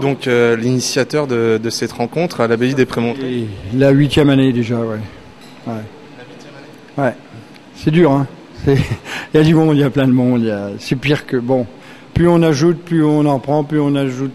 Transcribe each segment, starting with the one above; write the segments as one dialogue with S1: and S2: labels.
S1: donc l'initiateur de cette rencontre à l'abbaye des Prémontrés.
S2: La 8e année déjà, ouais. La 8e année. Ouais. C'est dur, hein. Il y a du monde, il y a plein de monde. C'est pire que bon. Plus on ajoute, plus on en prend, plus on ajoute.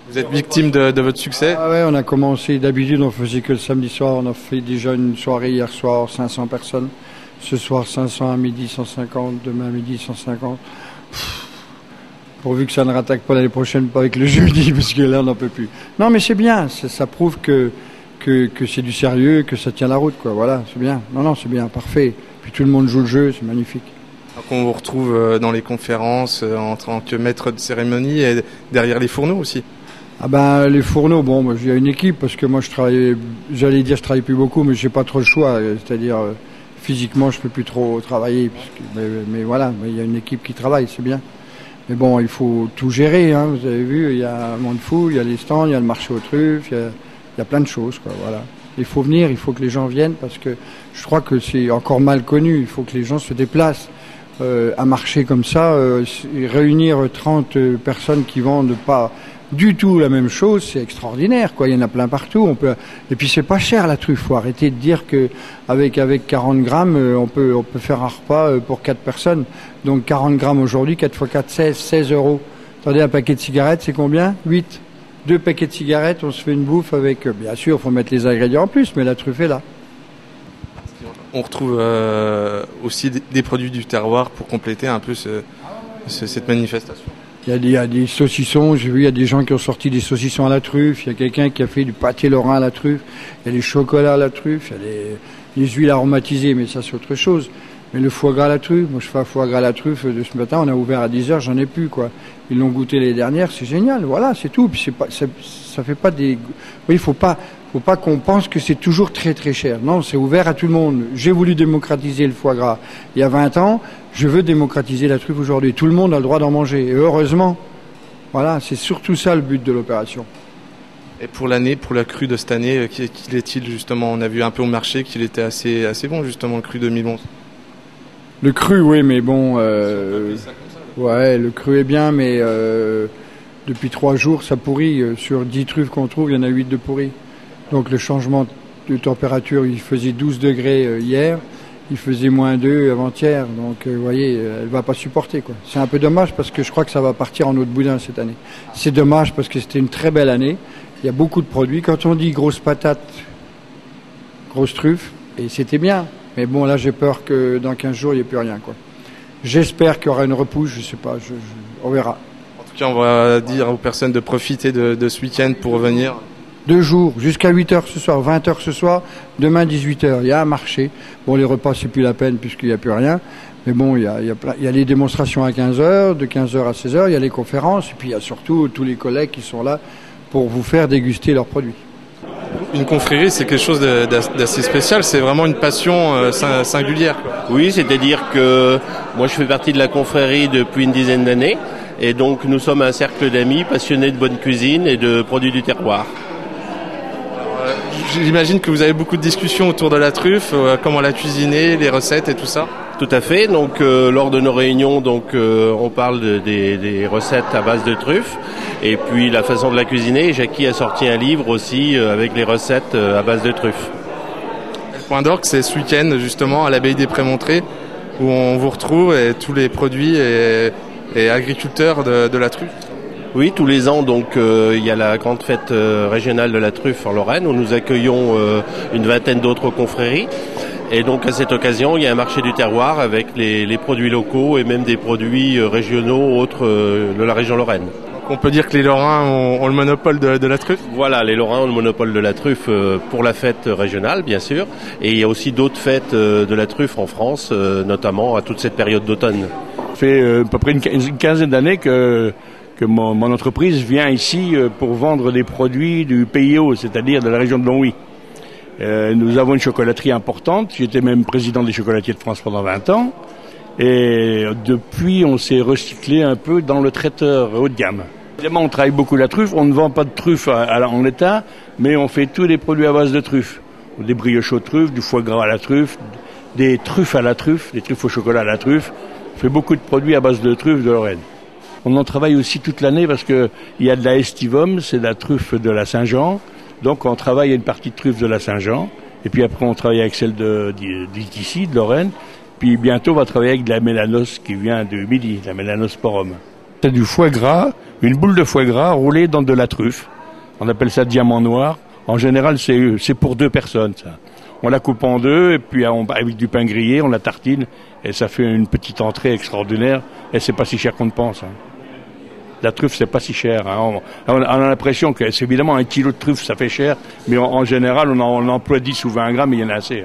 S1: Vous êtes victime de votre succès?
S2: Ah ouais, on a commencé. D'habitude, on faisait que le samedi soir. On a fait déjà une soirée hier soir, 500 personnes. Ce soir, 500 à midi, 150. Demain, à midi, 150. Pourvu que ça ne rattaque pas l'année prochaine, pas avec le jeudi, parce que là, on n'en peut plus. Non, mais c'est bien. Ça prouve que c'est du sérieux, que ça tient la route, quoi. Voilà, c'est bien. Non, c'est bien, parfait. Puis tout le monde joue le jeu, c'est magnifique.
S1: Donc on vous retrouve dans les conférences en tant que maître de cérémonie et derrière les fourneaux aussi.
S2: Ah ben les fourneaux, bon, moi j'ai une équipe parce que moi je travaille plus beaucoup, mais j'ai pas trop le choix. C'est-à-dire physiquement je peux plus trop travailler, mais voilà, il y a une équipe qui travaille, c'est bien. Mais bon, il faut tout gérer, hein, vous avez vu, il y a Monde Fou, il y a les stands, il y a le marché aux truffes, il y a plein de choses, quoi, voilà. Il faut venir, il faut que les gens viennent parce que je crois que c'est encore mal connu, il faut que les gens se déplacent. Un marché comme ça, réunir 30 personnes qui vendent pas du tout la même chose, c'est extraordinaire, quoi. Il y en a plein partout. Et puis c'est pas cher la truffe. Faut arrêter de dire que avec 40 grammes, on peut faire un repas pour 4 personnes. Donc 40 grammes aujourd'hui, 4 x 4, 16 euros. Attendez, un paquet de cigarettes, c'est combien? 8. 2 paquets de cigarettes, on se fait une bouffe avec, bien sûr, faut mettre les ingrédients en plus, mais la truffe est là.
S1: On retrouve aussi des produits du terroir pour compléter un peu cette manifestation.
S2: Il y a des saucissons, j'ai vu, il y a des gens qui ont sorti des saucissons à la truffe, il y a quelqu'un qui a fait du pâté lorrain à la truffe, il y a des chocolats à la truffe, il y a les huiles aromatisées, mais ça c'est autre chose. Mais le foie gras à la truffe, moi je fais un foie gras à la truffe de ce matin, on a ouvert à 10h, j'en ai plus, quoi. Ils l'ont goûté les dernières, c'est génial, voilà, c'est tout. Puis ça fait pas des... Oui, faut pas qu'on pense que c'est toujours très très cher. Non, c'est ouvert à tout le monde. J'ai voulu démocratiser le foie gras il y a 20 ans, je veux démocratiser la truffe aujourd'hui. Tout le monde a le droit d'en manger, et heureusement. Voilà, c'est surtout ça le but de l'opération.
S1: Et pour l'année, pour la crue de cette année, qu'il est-il justement? On a vu un peu au marché qu'il était assez bon justement, le cru 2011.
S2: Le cru, oui, mais bon... ouais, le cru est bien, mais depuis 3 jours, ça pourrit. Sur 10 truffes qu'on trouve, il y en a 8 de pourris. Donc le changement de température, il faisait 12 degrés hier, il faisait -2 avant-hier. Donc vous voyez, elle va pas supporter, quoi. C'est un peu dommage parce que je crois que ça va partir en eau de boudin cette année. C'est dommage parce que c'était une très belle année. Il y a beaucoup de produits. Quand on dit grosse patate, grosse truffe, et c'était bien. Mais bon, là, j'ai peur que dans 15 jours, il n'y ait plus rien, quoi. J'espère qu'il y aura une repousse, je sais pas, on verra.
S1: En tout cas, on va dire aux personnes de profiter de ce week-end pour venir.
S2: 2 jours, jusqu'à 8h ce soir, 20h ce soir, demain 18h. Il y a un marché. Bon, les repas, c'est plus la peine puisqu'il n'y a plus rien. Mais bon, il y a les démonstrations à 15h, de 15h à 16h, il y a les conférences, et puis il y a surtout tous les collègues qui sont là pour vous faire déguster leurs produits.
S1: Une confrérie, c'est quelque chose d'assez spécial, c'est vraiment une passion singulière, quoi.
S3: Oui, c'est-à-dire que moi je fais partie de la confrérie depuis une dizaine d'années, et donc nous sommes un cercle d'amis passionnés de bonne cuisine et de produits du terroir.
S1: J'imagine que vous avez beaucoup de discussions autour de la truffe, comment la cuisiner, les recettes et tout ça.
S3: Tout à fait. Donc lors de nos réunions, on parle des recettes à base de truffes et puis la façon de la cuisiner. Jackie a sorti un livre aussi avec les recettes à base de truffes.
S1: Le point d'orgue, c'est ce week-end justement à l'abbaye des Prémontrés où on vous retrouve et tous les produits et agriculteurs de la truffe.
S3: Oui, tous les ans, il y a la grande fête régionale de la truffe en Lorraine où nous accueillons une vingtaine d'autres confréries. Et donc à cette occasion, il y a un marché du terroir avec les produits locaux et même des produits régionaux autres de la région Lorraine.
S1: Donc on peut dire que les Lorrains ont le monopole de la truffe?
S3: Voilà, les Lorrains ont le monopole de la truffe pour la fête régionale, bien sûr. Et il y a aussi d'autres fêtes de la truffe en France, notamment à toute cette période d'automne.
S4: Ça fait à peu près une quinzaine d'années que mon entreprise vient ici pour vendre des produits du PIO, c'est-à-dire de la région de Longwy. Nous avons une chocolaterie importante. J'étais même président des chocolatiers de France pendant 20 ans. Et depuis, on s'est recyclé un peu dans le traiteur haut de gamme. Évidemment, on travaille beaucoup la truffe. On ne vend pas de truffe en état, mais on fait tous les produits à base de truffe. Des brioches aux truffes, du foie gras à la truffe, des truffes à la truffe, des truffes au chocolat à la truffe. On fait beaucoup de produits à base de truffes de Lorraine. on en travaille aussi toute l'année parce que il y a de la estivum, c'est de la truffe de la Saint-Jean. Donc on travaille une partie de truffe de la Saint-Jean. Et puis après on travaille avec celle d'ici, de Lorraine. Puis bientôt on va travailler avec de la mélanos qui vient du Midi, la mélanosporum. C'est du foie gras, une boule de foie gras roulée dans de la truffe. On appelle ça diamant noir. En général c'est pour 2 personnes ça. On la coupe en 2 et puis avec du pain grillé, on la tartine et ça fait une petite entrée extraordinaire et c'est pas si cher qu'on ne pense. La truffe, c'est pas si cher. On a l'impression que c'est évidemment 1 kilo de truffe, ça fait cher, mais en général, on emploie 10 ou 20 grammes, il y en a assez.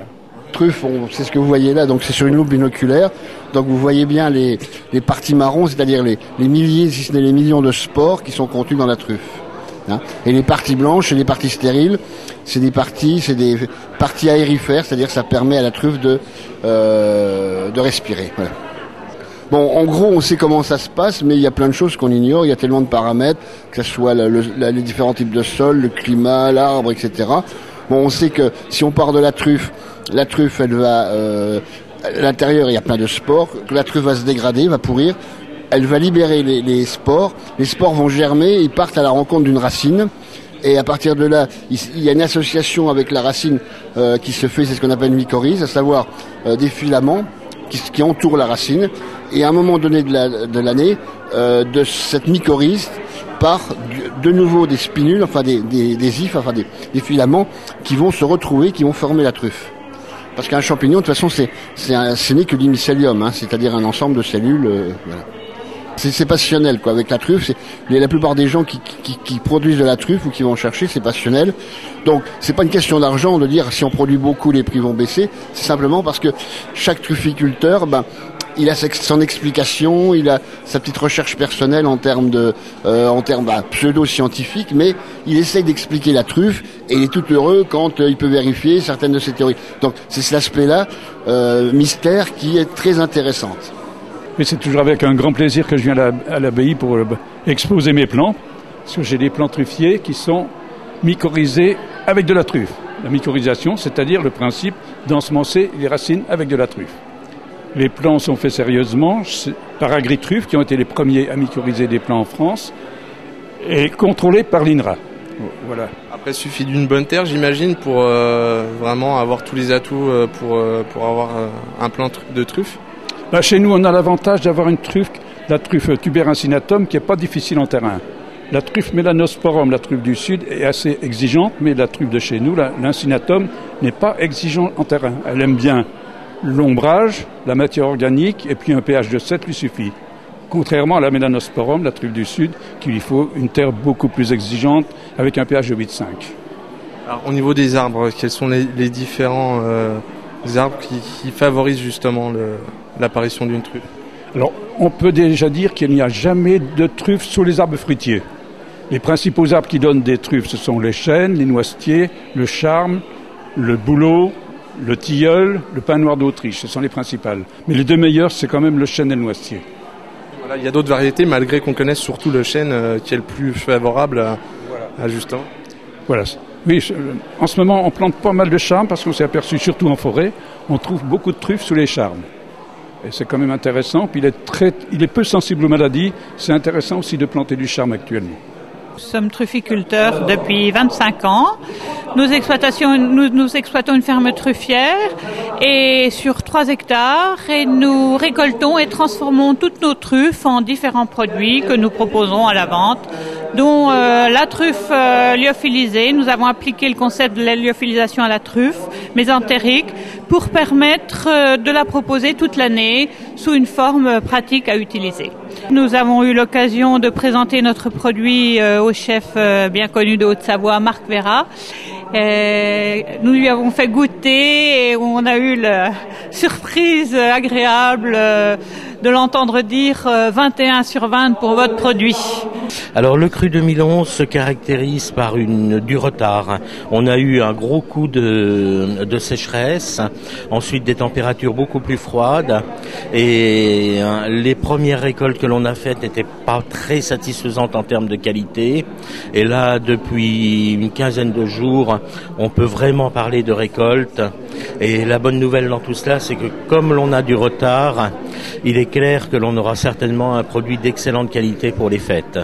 S5: Truffe, c'est ce que vous voyez là, donc c'est sur une loupe binoculaire. Donc vous voyez bien les parties marron, c'est-à-dire les milliers, si ce n'est les millions de spores qui sont contenus dans la truffe. Et les parties blanches et les parties stériles, c'est des parties aérifères, c'est-à-dire que ça permet à la truffe de respirer. Voilà. Bon, en gros, on sait comment ça se passe, mais il y a plein de choses qu'on ignore. Il y a tellement de paramètres, que ce soit les différents types de sol, le climat, l'arbre, etc. Bon, on sait que si on part de la truffe, elle va... à l'intérieur, il y a plein de spores. La truffe va se dégrader, va pourrir. Elle va libérer les spores. Les spores vont germer, ils partent à la rencontre d'une racine. Et à partir de là, il y a une association avec la racine qui se fait, c'est ce qu'on appelle une mycorhize, à savoir des filaments qui entourent la racine. Et à un moment donné de l'année, de cette mycorhize part de nouveau des spinules, enfin des ifs, enfin des filaments qui vont se retrouver, qui vont former la truffe. Parce qu'un champignon, de toute façon, ce n'est que l'hémicélium, c'est-à-dire un ensemble de cellules. Voilà. C'est passionnel, quoi. Avec la truffe, la plupart des gens qui produisent de la truffe ou qui vont chercher, c'est passionnel. Donc, c'est pas une question d'argent de dire si on produit beaucoup, les prix vont baisser. C'est simplement parce que chaque trufficulteur, il a son explication, il a sa petite recherche personnelle en termes pseudo-scientifiques, mais il essaye d'expliquer la truffe et il est tout heureux quand il peut vérifier certaines de ses théories. Donc, c'est cet aspect-là, mystère, qui est très intéressante.
S6: Mais c'est toujours avec un grand plaisir que je viens à l'abbaye pour exposer mes plants, parce que j'ai des plants truffiers qui sont mycorhizés avec de la truffe. La mycorhisation, c'est-à-dire le principe d'ensemencer les racines avec de la truffe. Les plants sont faits sérieusement par Agritruffe, qui ont été les premiers à mycorhiser des plants en France, et contrôlés par l'INRA. Voilà.
S1: Après, il suffit d'une bonne terre, j'imagine, pour vraiment avoir tous les atouts pour avoir un plant de truffe.
S6: Chez nous, on a l'avantage d'avoir la truffe Tuberincinatum, qui n'est pas difficile en terrain. La truffe Melanosporum, la truffe du Sud, est assez exigeante, mais la truffe de chez nous, l'Incinatum, n'est pas exigeante en terrain. Elle aime bien l'ombrage, la matière organique, et puis un pH de 7 lui suffit. Contrairement à la Melanosporum, la truffe du Sud, qu'il lui faut une terre beaucoup plus exigeante, avec un pH de 8,5.
S1: Alors, au niveau des arbres, quels sont les différents arbres qui favorisent justement l'apparition d'une truffe?
S6: Alors, on peut déjà dire qu'il n'y a jamais de truffes sous les arbres fruitiers. Les principaux arbres qui donnent des truffes, ce sont les chênes, les noisetiers, le charme, le bouleau, le tilleul, le pin noir d'Autriche. Ce sont les principales. Mais les 2 meilleurs, c'est quand même le chêne et le noisetier.
S1: Voilà, il y a d'autres variétés, malgré qu'on connaisse surtout le chêne qui est le plus favorable à justement.
S6: Voilà. Oui, en ce moment, on plante pas mal de charmes parce qu'on s'est aperçu, surtout en forêt, on trouve beaucoup de truffes sous les charmes. Et c'est quand même intéressant. Puis il est peu sensible aux maladies. C'est intéressant aussi de planter du charme actuellement.
S7: Nous sommes trufficulteurs depuis 25 ans. Nous exploitons une ferme truffière et sur 3 hectares et nous récoltons et transformons toutes nos truffes en différents produits que nous proposons à la vente, dont la truffe lyophilisée. Nous avons appliqué le concept de la lyophilisation à la truffe mésentérique pour permettre de la proposer toute l'année sous une forme pratique à utiliser. Nous avons eu l'occasion de présenter notre produit au chef bien connu de Haute-Savoie, Marc Vera. Nous lui avons fait goûter et on a eu la surprise agréable de l'entendre dire 21 sur 20 pour votre produit.
S8: Alors le cru 2011 se caractérise par du retard. On a eu un gros coup de sécheresse, ensuite des températures beaucoup plus froides et les premières récoltes que l'on a faites n'étaient pas très satisfaisantes en termes de qualité. Et là, depuis une quinzaine de jours, on peut vraiment parler de récolte Et la bonne nouvelle dans tout cela, c'est que comme l'on a du retard, il est clair que l'on aura certainement un produit d'excellente qualité pour les fêtes.